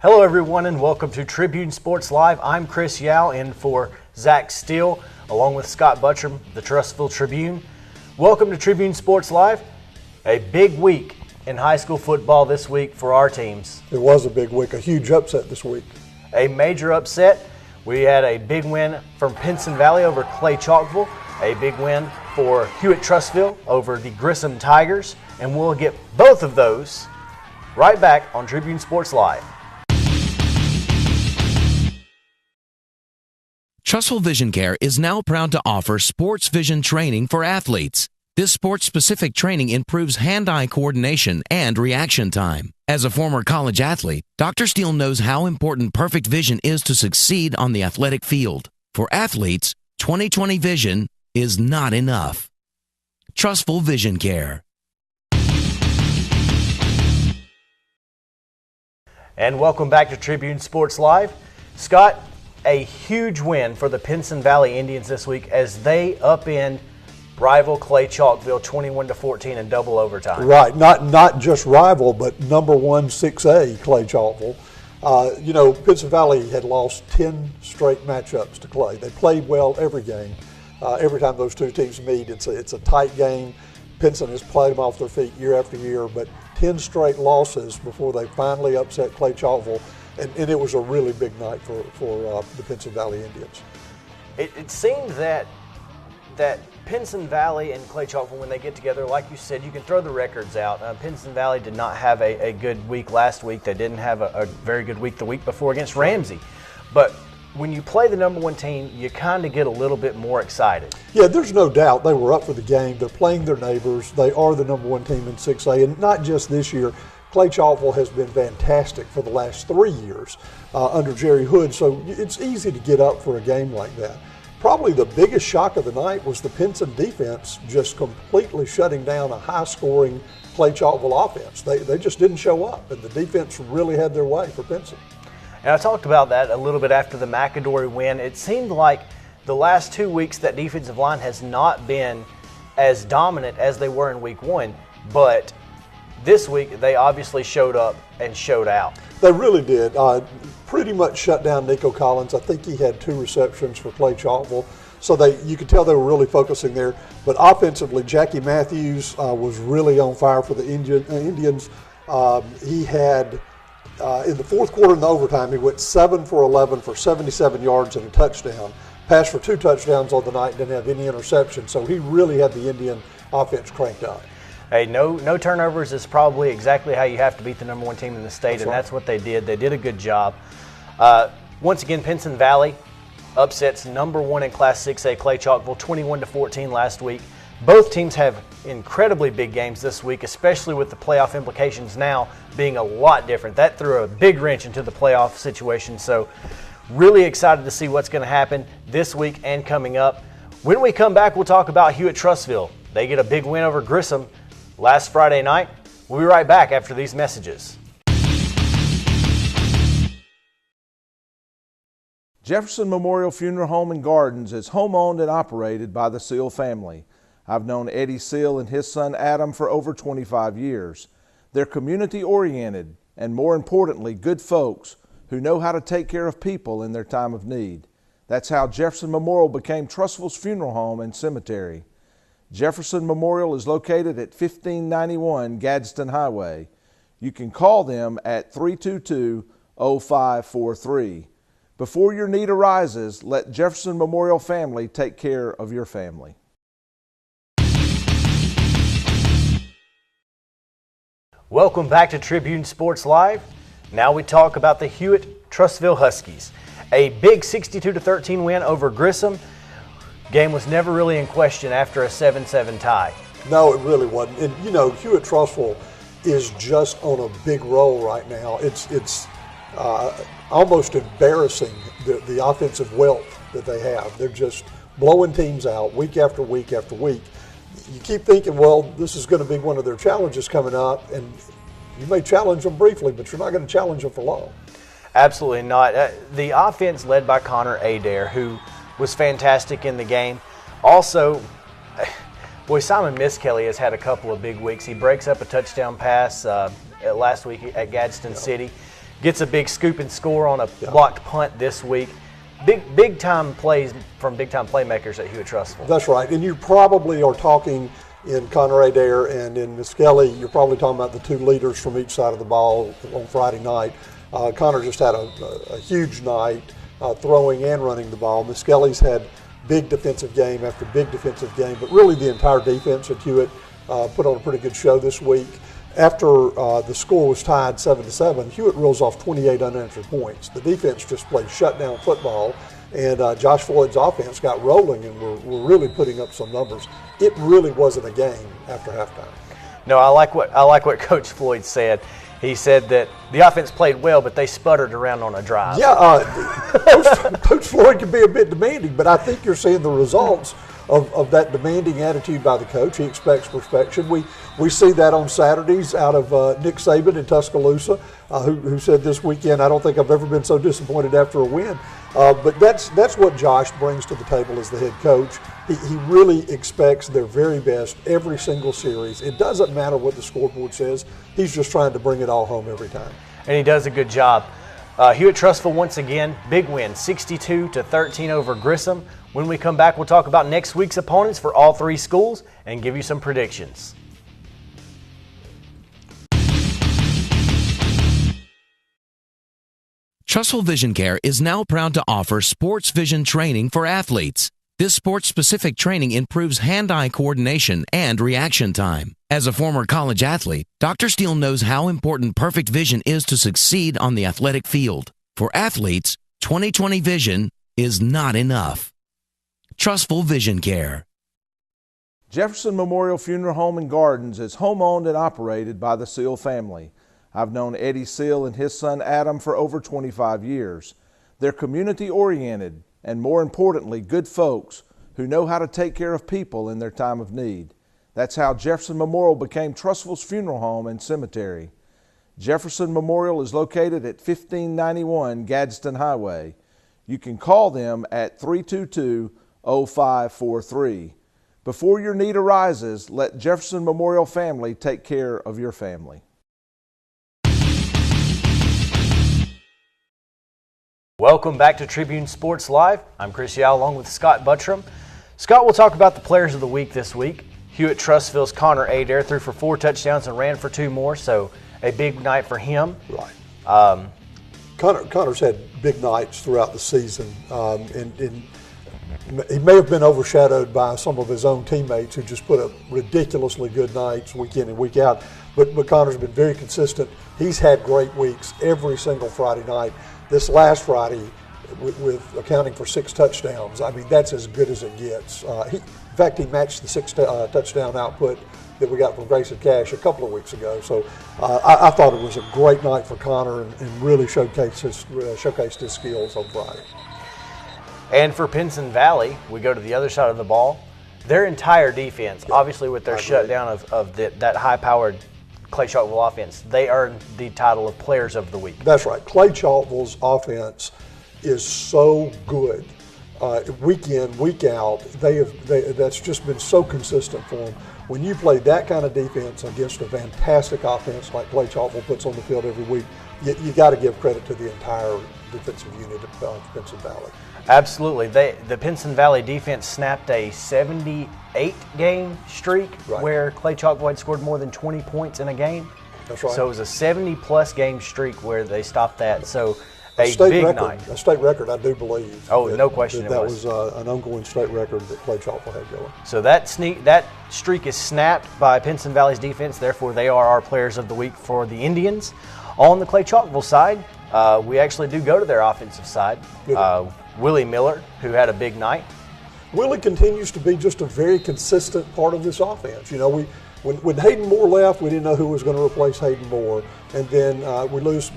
Hello everyone and welcome to Tribune Sports Live. I'm Chris Yao in for Zach Steele along with Scott Butcham, the Trussville Tribune. Welcome to Tribune Sports Live. A big week in high school football this week for our teams. It was a big week, a huge upset this week. A major upset. We had a big win from Pinson Valley over Clay Chalkville, a big win for Hewitt Trussville over the Grissom Tigers, and we'll get both of those right back on Tribune Sports Live. Trussville Vision Care is now proud to offer sports vision training for athletes. This sports-specific training improves hand-eye coordination and reaction time. As a former college athlete, Dr. Steele knows how important perfect vision is to succeed on the athletic field. For athletes, 20/20 vision is not enough. Trussville Vision Care. And welcome back to Tribune Sports Live. Scott, a huge win for the Pinson Valley Indians this week as they upend rival Clay Chalkville 21-14 in double overtime. Right, not just rival, but number one 6A Clay Chalkville. Pinson Valley had lost 10 straight matchups to Clay. They played well every game. Every time those two teams meet, it's a tight game. Pinson has played them off their feet year after year, but 10 straight losses before they finally upset Clay Chalkville. And it was a really big night for the Pinson Valley Indians. It seemed that Pinson Valley and Clay Chalkville, when they get together, like you said, you can throw the records out. Pinson Valley did not have a good week last week. They didn't have a very good week the week before against Ramsey. But when you play the number one team, you kind of get a little bit more excited. Yeah, there's no doubt they were up for the game. They're playing their neighbors. They are the number one team in 6A, and not just this year. Clay Chalkville has been fantastic for the last 3 years under Jerry Hood, so it's easy to get up for a game like that. Probably the biggest shock of the night was the Pinson defense just completely shutting down a high-scoring Clay Chalkville offense. They just didn't show up, and the defense really had their way for Pinson. And I talked about that a little bit after the McAdory win. It seemed like the last 2 weeks that defensive line has not been as dominant as they were in week one, but this week, they obviously showed up and showed out. They really did. Pretty much shut down Nico Collins. I think he had 2 receptions for Clay Chalkville. So you could tell they were really focusing there. But offensively, Jackie Matthews was really on fire for the Indians. He had, in the fourth quarter in the overtime, he went 7 for 11 for 77 yards and a touchdown. Passed for 2 touchdowns on the night, didn't have any interceptions. So he really had the Indian offense cranked up. Hey, no turnovers is probably exactly how you have to beat the number one team in the state, that's what they did. They did a good job. Once again, Pinson Valley upsets number one in Class 6A Clay Chalkville 21-14 last week. Both teams have incredibly big games this week, especially with the playoff implications now being a lot different. That threw a big wrench into the playoff situation, so really excited to see what's going to happen this week and coming up. When we come back, we'll talk about Hewitt Trussville. They get a big win over Grissom last Friday night. We'll be right back after these messages. Jefferson Memorial Funeral Home and Gardens is home-owned and operated by the Seal family. I've known Eddie Seal and his son Adam for over 25 years. They're community-oriented and, more importantly, good folks who know how to take care of people in their time of need. That's how Jefferson Memorial became Trussville's funeral home and cemetery. Jefferson Memorial is located at 1591 Gadsden Highway. You can call them at 322-0543. Before your need arises, let Jefferson Memorial family take care of your family. Welcome back to Tribune Sports Live. Now we talk about the Hewitt Trussville Huskies. A big 62-13 win over Grissom. Game was never really in question after a 7-7 tie. No, it really wasn't. And, Hewitt Trussville is just on a big roll right now. It's almost embarrassing, the offensive wealth that they have. They're just blowing teams out week after week after week. You keep thinking, well, this is going to be one of their challenges coming up, and you may challenge them briefly, but you're not going to challenge them for long. Absolutely not. The offense led by Connor Adair, who was fantastic in the game. Also, boy, Simon Miskelly has had a couple of big weeks. He breaks up a touchdown pass last week at Gadsden City. gets a big scoop and score on a blocked punt this week. Big time plays from big time playmakers at Hewitt-Trussville. That's right, and you probably are talking in Connor Adair and in Miskelly, you're probably talking about the two leaders from each side of the ball on Friday night. Connor just had a huge night throwing and running the ball. Miskelly's had big defensive game after big defensive game, but really the entire defense at Hewitt put on a pretty good show this week. After the score was tied 7-7, Hewitt reels off 28 unanswered points. The defense just played shutdown football, and Josh Floyd's offense got rolling, and we're really putting up some numbers. It really wasn't a game after halftime. No, I like what Coach Floyd said. He said that the offense played well, but they sputtered around on a drive. Yeah, Coach Floyd can be a bit demanding, but I think you're seeing the results of that demanding attitude by the coach. He expects perfection. We see that on Saturdays out of Nick Saban in Tuscaloosa, who said this weekend, I don't think I've ever been so disappointed after a win. But that's what Josh brings to the table as the head coach. He really expects their very best every single series. It doesn't matter what the scoreboard says. He's just trying to bring it all home every time. And he does a good job. Hewitt-Trussville once again, big win, 62-13 over Grissom. When we come back, we'll talk about next week's opponents for all three schools and give you some predictions. Trussville Vision Care is now proud to offer sports vision training for athletes. This sports-specific training improves hand-eye coordination and reaction time. As a former college athlete, Dr. Steele knows how important perfect vision is to succeed on the athletic field. For athletes, 20/20 vision is not enough. Trussville Vision Care. Jefferson Memorial Funeral Home and Gardens is home-owned and operated by the Seal family. I've known Eddie Seal and his son Adam for over 25 years. They're community-oriented and, more importantly, good folks who know how to take care of people in their time of need. That's how Jefferson Memorial became Trussville's funeral home and cemetery. Jefferson Memorial is located at 1591 Gadsden Highway. You can call them at 322-0543. Before your need arises, let Jefferson Memorial family take care of your family. Welcome back to Tribune Sports Live. I'm Chris Yao along with Scott Buttram. Scott will talk about the players of the week this week. Hewitt-Trussville's Connor Adair threw for 4 touchdowns and ran for 2 more, so a big night for him. Right. Connor's had big nights throughout the season, and he may have been overshadowed by some of his own teammates who just put up ridiculously good nights week in and week out. But Connor's been very consistent. He's had great weeks every single Friday night. This last Friday, with accounting for 6 touchdowns, I mean, that's as good as it gets. In fact, he matched the 6 touchdown output that we got from Grayson Cash a couple of weeks ago. So I thought it was a great night for Connor and really showcased his skills on Friday. And for Pinson Valley, we go to the other side of the ball. Their entire defense, obviously with their shutdown of that high-powered Clay Chalkville offense, they earned the title of Players of the Week. That's right. Clay Chalkville's offense is so good. Week in, week out, that's just been so consistent for them. When you play that kind of defense against a fantastic offense like Clay Chalkville puts on the field every week, you got to give credit to the entire defensive unit of Pinson Valley. Absolutely. The Pinson Valley defense snapped a 78-game streak where Clay Chalkville had scored more than 20 points in a game. That's right. So it was a 70-plus game streak where they stopped that. So a big night. A state record, I do believe. Oh, no question that was an ongoing state record that Clay Chalkville had going. So that streak is snapped by Pinson Valley's defense. Therefore, they are our Players of the Week for the Indians. On the Clay Chalkville side, we actually do go to their offensive side. Willie Miller, who had a big night. Willie continues to be just a very consistent part of this offense. You know, when Hayden Moore left, we didn't know who was going to replace Hayden Moore. And then we lose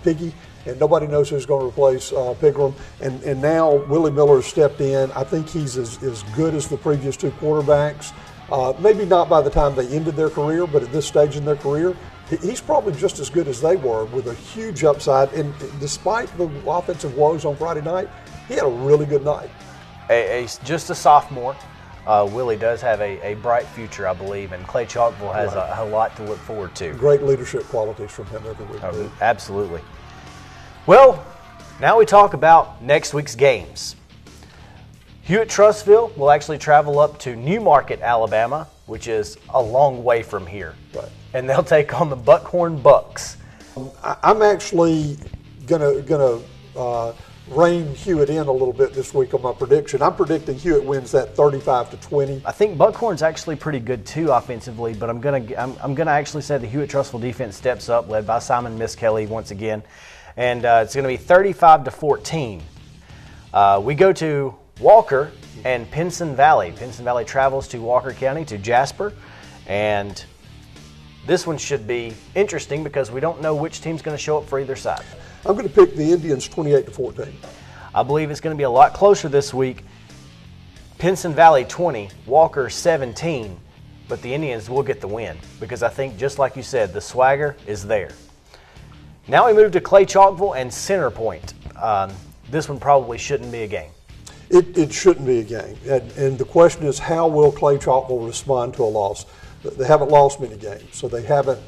Piggy, and nobody knows who's going to replace Pigram. And now Willie Miller has stepped in. I think he's as good as the previous 2 quarterbacks. Maybe not by the time they ended their career, but at this stage in their career, he's probably just as good as they were, with a huge upside. And despite the offensive woes on Friday night, he had a really good night. Just a sophomore. Willie does have a bright future, I believe, and Clay Chalkville has a lot to look forward to. Great leadership qualities from him every week. Oh, absolutely. Well, now we talk about next week's games. Hewitt-Trussville will actually travel up to Newmarket, Alabama, which is a long way from here. Right. And they'll take on the Buckhorn Bucks. I'm actually gonna rein Hewitt in a little bit this week on my prediction. I'm predicting Hewitt wins that 35-20. I think Buckhorn's actually pretty good too offensively, but I'm gonna actually say the Hewitt-Trussville defense steps up, led by Simon Miskelly once again, and it's gonna be 35-14. We go to Walker and Pinson Valley. Pinson Valley travels to Walker County, to Jasper, and this one should be interesting because we don't know which team's going to show up for either side. I'm going to pick the Indians 28-14. I believe it's going to be a lot closer this week. Pinson Valley 20, Walker 17, but the Indians will get the win because I think, just like you said, the swagger is there. Now we move to Clay Chalkville and Center Point. This one probably shouldn't be a game. It shouldn't be a game. And the question is, how will Clay Chalkville respond to a loss? They haven't lost many games, so they haven't.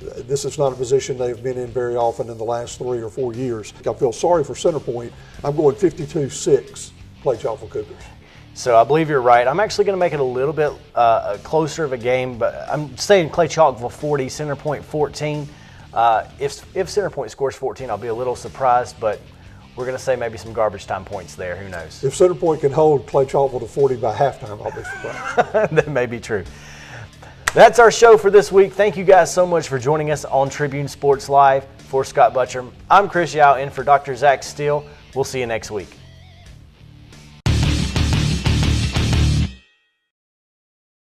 This is not a position they've been in very often in the last 3 or 4 years. I feel sorry for Center Point. I'm going 52-6, Clay Chalkville Cougars. So I believe you're right. I'm actually going to make it a little bit closer of a game, but I'm saying Clay Chalkville 40, Center Point 14. If Center Point scores 14, I'll be a little surprised, but we're going to say maybe some garbage time points there. Who knows? If Center Point can hold Clay Chalkville to 40 by halftime, I'll be surprised. That may be true. That's our show for this week. Thank you guys so much for joining us on Tribune Sports Live. For Scott Butcher, I'm Chris Yao in for Dr. Zach Steele. We'll see you next week.